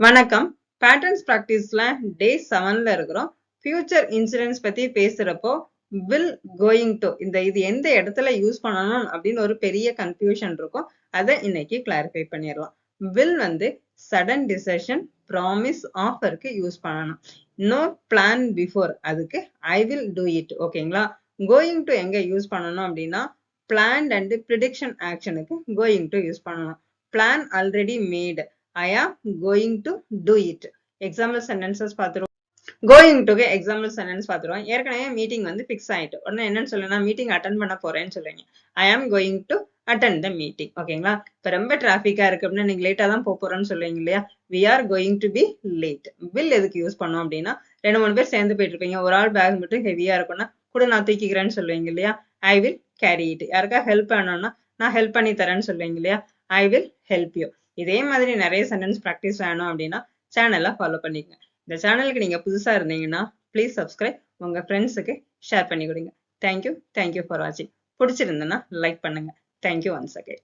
வணக்கம். பேட்டர்ன்ஸ் பிராக்டிஸ்ல டே 7ல இருக்கிறோம். Future insurance பத்தி பேசுறப்போ வில் கோயிங் டு இது எந்த இடத்துல யூஸ் பண்ணணும் அப்படின்னு ஒரு பெரிய கன்ஃபியூஷன் இருக்கும். அதை இன்னைக்கு கிளாரிஃபை பண்ணிடலாம். வில் சடன் டிசிஷன், ப்ராமிஸ், ஆஃபருக்கு யூஸ் பண்ணணும். நோ பிளான் பிஃபோர், அதுக்கு ஐ வில் டூ இட். ஓகேங்களா? கோயிங் டு எங்க யூஸ் பண்ணணும் அப்படின்னா பிளான்ட் அண்ட் ப்ரிடிக்ஷன் ஆக்ஷனுக்கு கோயிங் டு யூஸ் பண்ணணும். Plan already made, I am going to do it. Example sentences பார்த்துருவோம். கோயிங் டுக்கு எக்ஸாம்பிள் சென்டென்ஸ் பார்த்துருவோம். ஏற்கனவே மீட்டிங் ஃபிக்ஸ் ஆயிட்டு உடனே என்னன்னு சொல்லுன்னா மீட்டிங் அட்டன் பண்ண போறேன்னு சொல்லுவீங்க. I am going to attend the meeting. ஓகேங்களா? இப்போ ரொம்ப டிராஃபிக்கா இருக்கு அப்படின்னா நீங்க லேட்டா தான் போறேன்னு சொல்லுவீங்க இல்லையா? We are going to be late. Will எதுக்கு யூஸ் பண்ணோம் அப்படின்னா 2-3 பேர் சேர்ந்து போயிட்டு இருப்பீங்க. ஒரு ஆள் பேக் மட்டும் ஹெவியா இருக்கும்னா கூட நான் தூக்கிக்கிறேன்னு சொல்லுவீங்க இல்லையா? I will carry it. யாருக்கா ஹெல்ப் பண்ணணும்னா நான் ஹெல்ப் பண்ணி தரேன்னு சொல்லுவீங்க இல்லையா? I will help you. இதே மாதிரி நிறைய சென்டென்ஸ் ப்ராக்டிஸ் வேணும் அப்படின்னா சேனலை ஃபாலோ பண்ணிக்கங்க. இந்த சேனலுக்கு நீங்க புதுசா இருந்தீங்கன்னா ப்ளீஸ் சப்ஸ்கிரைப், உங்க ஃப்ரெண்ட்ஸுக்கு ஷேர் பண்ணி கொடுங்க. தேங்க்யூ ஃபார் வாட்சிங். பிடிச்சிருந்தேன்னா லைக் பண்ணுங்க. Thank you once again.